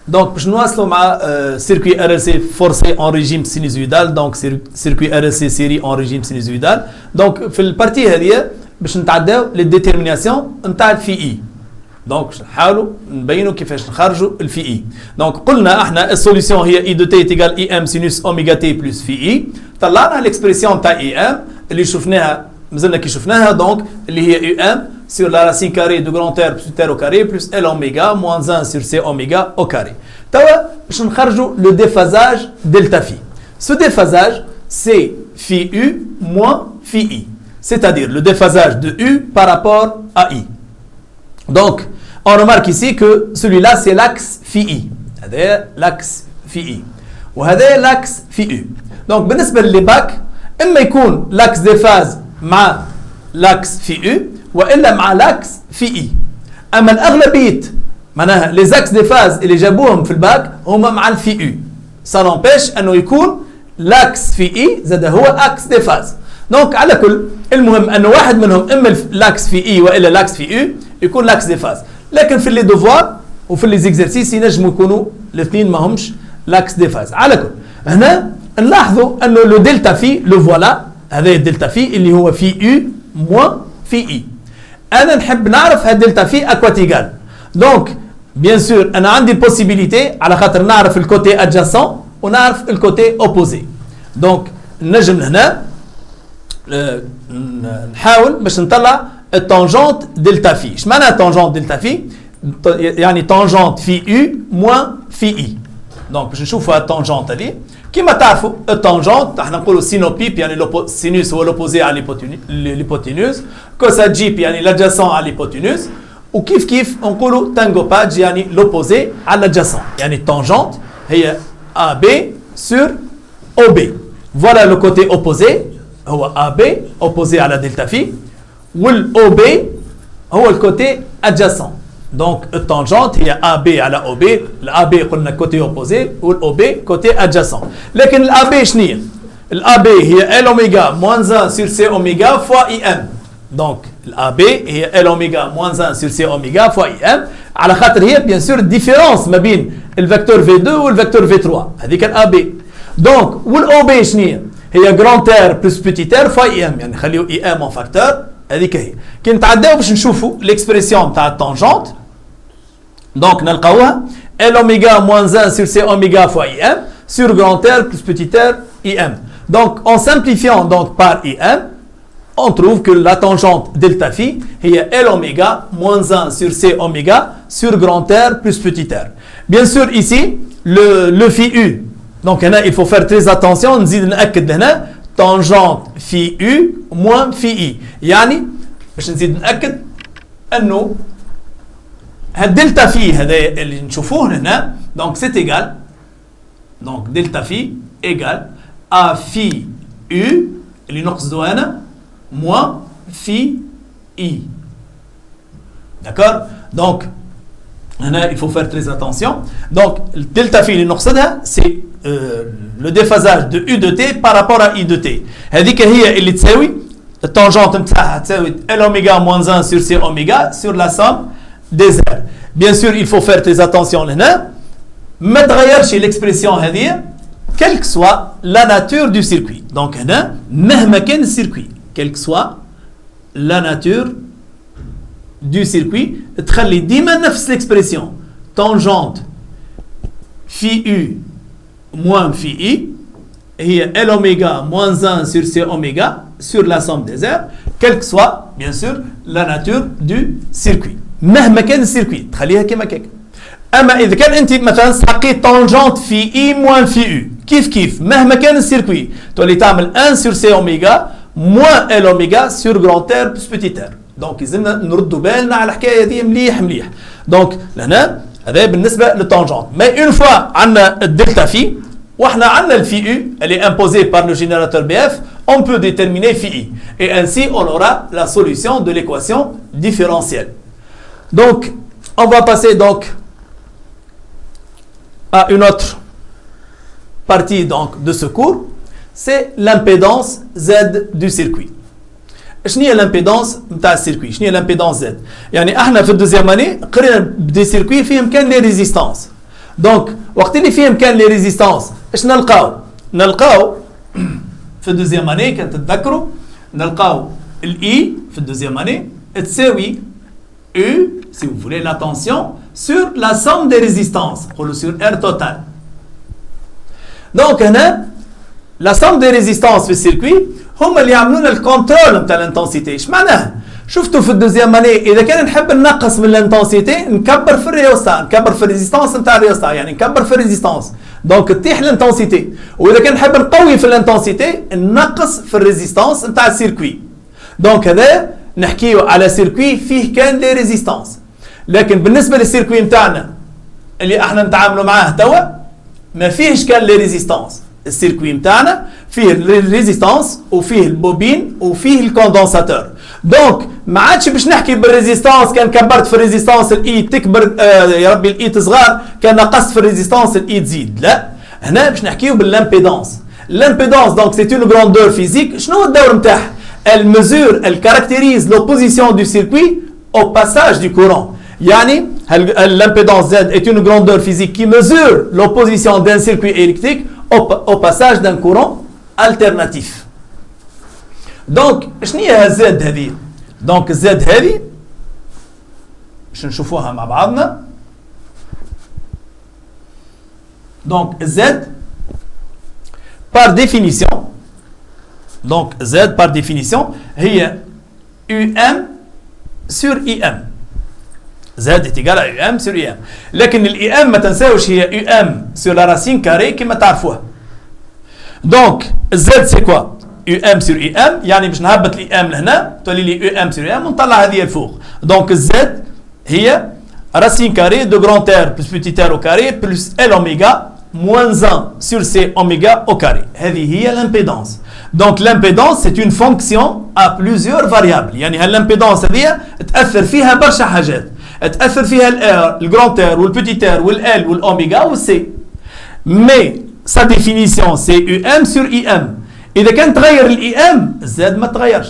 Donc, je nous circuit RLC forcé en régime sinusoïdal, donc circuit RLC série en régime sinusoïdal. Donc, في البارتي هذه باش نتعداو للديترميناسيون نتاع الفي اي. دونك نحاولوا نبينوا كيفاش نخرجوا الفي اي. دونك قلنا احنا السوليسيون هي اي دو تي تيغال اي ام سينوس اوميغا تي بلس في اي. طلعنا الاكسبريسيون تاع اي ام اللي شفناها مازلنا كي شفناها دونك اللي هي اي ام sur la racine carrée de grand R plus R au carré plus L oméga moins 1 sur C oméga au carré. Tawa, je vais le déphasage delta phi. Ce déphasage, c'est phi U moins phi I. C'est-à-dire le déphasage de U par rapport à I. Donc, on remarque ici que celui-là, c'est l'axe phi I. C'est l'axe phi I. وهذا l'axe phi U. Donc, بالنسبة للباك, إما يكون l'axe des phases مع l'axe phi U, والا مع لاكس في اي. اما الاغلبيه معناها لي زاكس دي فاز اللي جابوهم في الباك هما مع الفي يو. سا نومبيش انه يكون لاكس في اي زاد هو اكس دي فاز. دونك على كل المهم انه واحد منهم اما لاكس في اي والا لاكس في يو يكون لاكس دي فاز. لكن في لي دوفوار وفي لي زيكزرسيس ينجموا يكونوا الاثنين ما همش لاكس دي فاز. على كل هنا نلاحظوا انه لو دلتا في لو فوالا هذا الدلتا في اللي هو في يو موان في اي. انا نحب نعرف هاد دلتا في اكواتيغال. دونك بيان سور انا عندي البوسيبيليتي على خاطر نعرف الكوتي ادجاسون ونعرف الكوتي اوبوزي. دونك نجم هنا نحاول باش نطلع التانجونت دلتا في. اش معناها تانجونت دلتا في؟ يعني تانجونت في يو موان في اي. دونك باش نشوفوا التانجونت هذه كيما تعرفوا التانجونت احنا نقولوا سينوبيب يعني السينوس هو لوبوزي على الهيبوتينوز، كوسا جيب يعني لادجاسون على الهيبوتينوز، وكيف كيف نقولوا تانجو باج يعني لوبوزي على لادجاسون. يعني التانجونت هي ا بي سور او بي. فوالا لو كوتي اوبوزي هو ا بي اوبوزي على دلتا في، والاو بي هو الكوتي ادجاسون. دونك التانجونت هي ا بي على او بي. الا بي قلنا كوتي اوبوزي والاو بي كوتي ادجاسون. لكن الا بي شنو هي؟ الا بي هي ال اوميغا موان 1 سور سي اوميغا فوا اي ام. دونك الا بي هي ال اوميغا موان 1 سور سي اوميغا فوا اي ام، على خاطر هي بيان سور الديفيرونس ما بين الفيكتور في 2 والفيكتور في 3. هذيك الا بي. دونك والاو بي شنو هي؟ هي جراند ار بلس بيتي ار فوا اي ام، يعني نخليو اي ام اون فاكتور. هذيك هي. كي نتعداو باش نشوفوا ليكسبريسيون تاع التانجونت. Donc, نلقاوها L oméga moins 1 sur C oméga fois IM sur grand R plus petit r IM. Donc, en simplifiant donc par IM, on trouve que la tangente delta phi est L oméga moins 1 sur C oméga sur grand R plus petit r. Bien sûr, ici, le phi U. Donc, il faut faire très attention. نزيد نأكد هنا tangente phi U moins phi I. يعني باش نزيد نأكد أنه الدلتا في هذا اللي نشوفوه هنا دونك سيت ايغال دونك دلتا في ايغال ا في يو اللي نقصدو هنا موان في اي. داكور. دونك هنا il faut faire très attention. donc الدلتا في اللي نقصدها سي لو ديفازاج دو يو دو تي بار رابور ا اي دو تي. هذيك هي اللي تساوي التانجونت نتاعها تساوي ال اوميغا موان 1 sur c اوميغا sur la somme des R. Bien sûr, il faut faire très attention là. ما تغيرش l'expression هذه quelle que soit la nature du circuit. Donc هنا مهما كان السيركوي quelle que soit la nature du circuit تخلي ديما نفس l'expression tangente phi U moins phi I هي L oméga moins 1 sur C oméga sur la somme des R quelle que soit bien sûr la nature du circuit. مهما كان السيركوي تخليها كما كيك. اما اذا كان انت مثلا سحقيت طونجونت في اي موان في يو كيف كيف مهما كان السيركوي تولي تعمل 1 سور سي اوميغا موان ال اوميغا سور جراند ار بلس بيتي ار. دونك لازمنا نردوا بالنا على الحكايه هذه مليح مليح. دونك لهنا هذا بالنسبه للطونجونت. مي اون فوا عندنا الدلتا في واحنا عندنا الفي يو اللي امبوزي بار لو جينيراتور بي اف on peut déterminer phi i et ainsi on aura la solution de l'équation différentielle. Donc, on va passer donc à une autre partie donc de ce cours, c'est l'impédance Z du circuit. شنو هي l'impédance نتاع السيركوي؟ شنو هي l'impédance Z؟ يعني احنا في الدوزيام اني قرينا دي سيركوي فيهم كان لي ريزيستانس. Donc, وقت اللي فيهم كان les résistances ايش نلقاو في الدوزيام اني كان تتذكروا نلقاو الاي في الدوزيام اني تساوي U, si vous voulez, la tension sur la somme des résistances, sur R total. Donc, la somme des résistances في السيركوي هم اللي يعملون الكنترول نتاع الانتنسيتي. ايش معناها؟ شفتوا في الدوزيام اني اذا كان نحب ننقص من الانتنسيتي نكبر في الريوستا، نكبر في الريزيستانس نتاع الريوستا، يعني نكبر في الريزيستانس، دونك تطيح الانتنسيتي. واذا كان نحب نقوي في الانتنسيتي ننقص في الريزيستانس نتاع السيركوي. دونك هذا نحكيو على سيركوي فيه كان لي ريزيستانس. لكن بالنسبه للسيركوي نتاعنا اللي احنا نتعاملوا معاه توا ما فيهش كان لي ريزيستانس. السيركوي نتاعنا فيه الريزيستانس وفيه البوبين وفيه الكوندنساتور. دونك ما عادش باش نحكي بالريزيستانس كان كبرت في الريزيستانس الاي تكبر يا ربي الاي تصغر، كان نقصت في الريزيستانس الاي تزيد. لا، هنا باش نحكيو بالامبيدانس. الامبيدانس دونك سي اون غراندور فيزيك. شنو هو الدور نتاعها؟ Elle mesure, elle caractérise l'opposition du circuit au passage du courant. Yani, l'impédance Z est une grandeur physique qui mesure l'opposition d'un circuit électrique au passage d'un courant alternatif. Donc, شنو هي Z هذه؟ Donc Z هذه باش نشوفوها مع بعضنا. Donc Z par définition, donc Z par définition هي UM sur IM. Z est égal à UM sur IM. لكن ال IM ما تنساوش هي UM sur la racine carrée كما تعرفوها. Donc Z c'est quoi؟ UM sur IM، يعني باش نهبط ال IM لهنا تولي لي UM sur IM ونطلع هذه الفوق. Donc Z هي racine carrée de grand R plus petit r au carré plus L oméga moins 1 sur C oméga au carré. هذه هي l'impédance. Donc l'impédance c'est une fonction à plusieurs variables. يعني هالimpédance هذه تأثر فيها برشا حاجات. تأثر فيها الR, الجراند R والبتيت R والL والأوميغا والC. Mais sa définition c'est UM sur IM. إذا كان تغير ال IM Z ما تغيرش.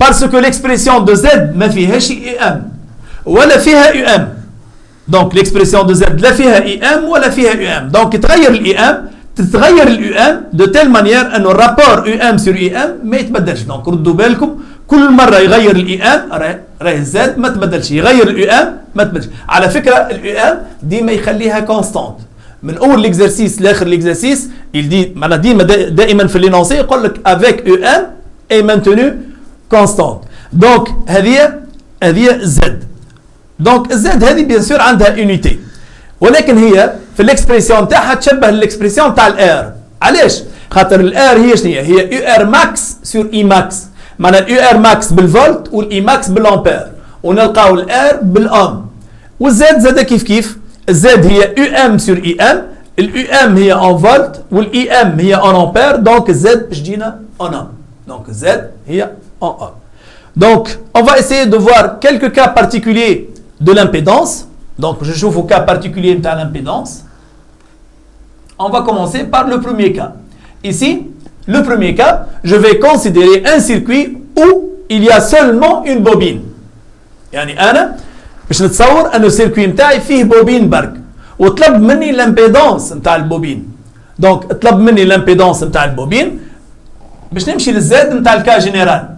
Parce que l'expression de Z ما فيهاش IM ولا فيها UM. Donc l'expression de Z لا فيها IM ولا فيها UM. Donc تغير ال IM تتغير ال UM de telle manière أنه الرابور UM sur IM ما يتبدلش. Donc ردوا بالكم كل مرة يغير ال IM راه الزاد ما تبدلش، يغير ال UM ما تبدلش. على فكرة ال UM ديما يخليها كونستانت من أول l'exercice لآخر l'exercice. il dit معناها دائما في الإنونسي يقول لك avec UM est maintenu constante. donc هذه Z. donc Z هذه بيان سور عندها unité، ولكن هي في الاكسبريسيون تاعها تشبه الاكسبريسيون تاع الار. علاش؟ خاطر الار هي شنو هي؟ يو ار ماكس سور اي ماكس. معناها اليو ار ماكس بالفولت والاي ماكس بالامبير، ونلقاو الار بالام. والزاد زاد كيف الزاد هي يو ام سور اي ام. اليو ام هي ان فولت والاي ام هي ان امبير. دونك الزاد باش تجينا ان ام. دونك الزاد هي ان ام. دونك on va essayer de voir quelques cas particuliers de l'impédance. Donc je chauffe au cas particulier de l'impédance. On va commencer par le premier cas. Ici, le premier cas, je vais considérer un circuit où il y a seulement une bobine. يعني أنا باش نتصور أن السيركوي نتاعي فيه بوبين برك، وطلب مني الامبيدانس نتاع البوبين. دونك طلب مني الامبيدانس نتاع البوبين باش نمشي للزاد نتاع الكا جينيرال.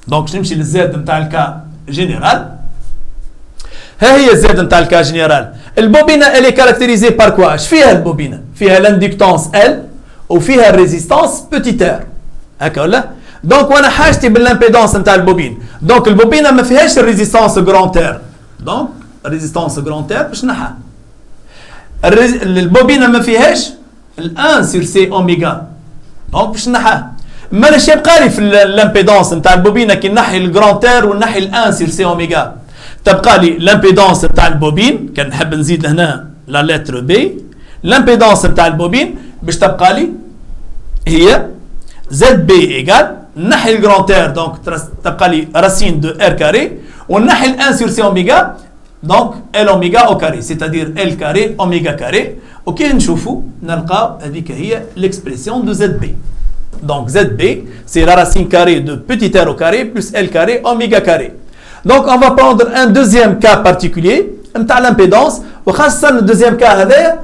دونك باش نمشي للزاد نتاع الكا جينيرال. ها هي الزاد نتاع الكا جينيرال. البوبينه اللي كاركتيريزي بار كوا؟ اش فيها البوبينه؟ فيها الاندكتونس ال وفيها الريزيستانس بوتيت ار، هكا ولا؟ دونك وانا حاجتي بالامبيدونس نتاع البوبين. دونك البوبينه ما فيهاش الريزيستانس جراند ار. دونك الريزيستانس جراند ار باش نحا. البوبينه ما فيهاش ال1 سور سي اوميغا. دونك باش نحا. ما اش يبقى لي في الامبيدونس نتاع البوبينه كي نحي الجراند ار ونحي ال1 سور سي اوميغا؟ تبقى لي لامبيدونس نتاع البوبين. كان نحب نزيد هنا لا لتر بي. لامبيدونس نتاع البوبين باش تبقى لي هي زد بي ايجال نحي الجراند ار. دونك تبقى لي راسين دو ار كاري ونحي الان سور سي اوميغا. دونك ال اوميغا او كاري سيتادير ال كاري اوميغا كاري. وكي نشوفوا نلقاو هذيك هي ليكسبريسيون دو زد بي. دونك زد بي سي لا راسين كاري دو بوتيت ار او كاري بلس ال كاري اوميغا كاري. Donc on va prendre un deuxième cas particulier. نتاع لامبيدونس وخاصه الدوزيام كا هذايا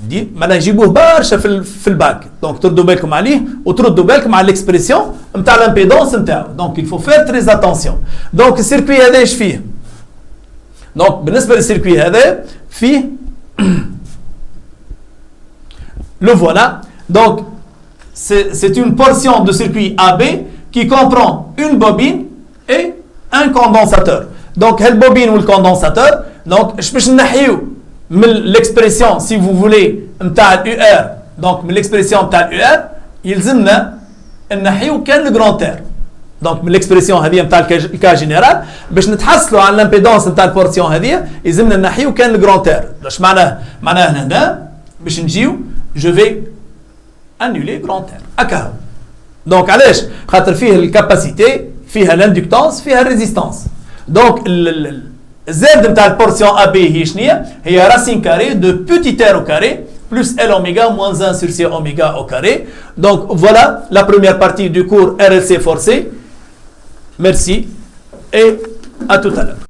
دي معناها يجيبوه برشا في الباك دونك تردوا بالكم عليه وتردوا بالكم على الاكسبريسيون نتاع لامبيدونس نتاعو دونك il faut faire très attention دونك السيركوي هذا ايش فيه دونك بالنسبه للسيركوي هذا فيه le voilà donc c'est une portion de circuit AB qui comprend une bobine et un condensateur donc le bobine ou le condensateur donc je peux نحيو من l'expression si vous voulez نتاع UR donc من l'expression نتاع UR يلزمنا نحيو كان le grand R donc من l'expression هذه نتاع الكا جينيرال باش نتحصلوا على الامبيدونس نتاع البورسيون هذه يلزمنا نحيو كان le grand R واش معناه هنا باش نجيو je vais annuler grand R هكا donc علاش خاطر فيه الكاباسيتي فيها الاندكتانس فيها الريزيستانس donc Z نتاع البورسيون AB هي شنية هي racine carrée de petit r au carré plus L oméga moins 1 sur C oméga au carré donc voilà la première partie du cours RLC forcé merci et à tout à l'heure.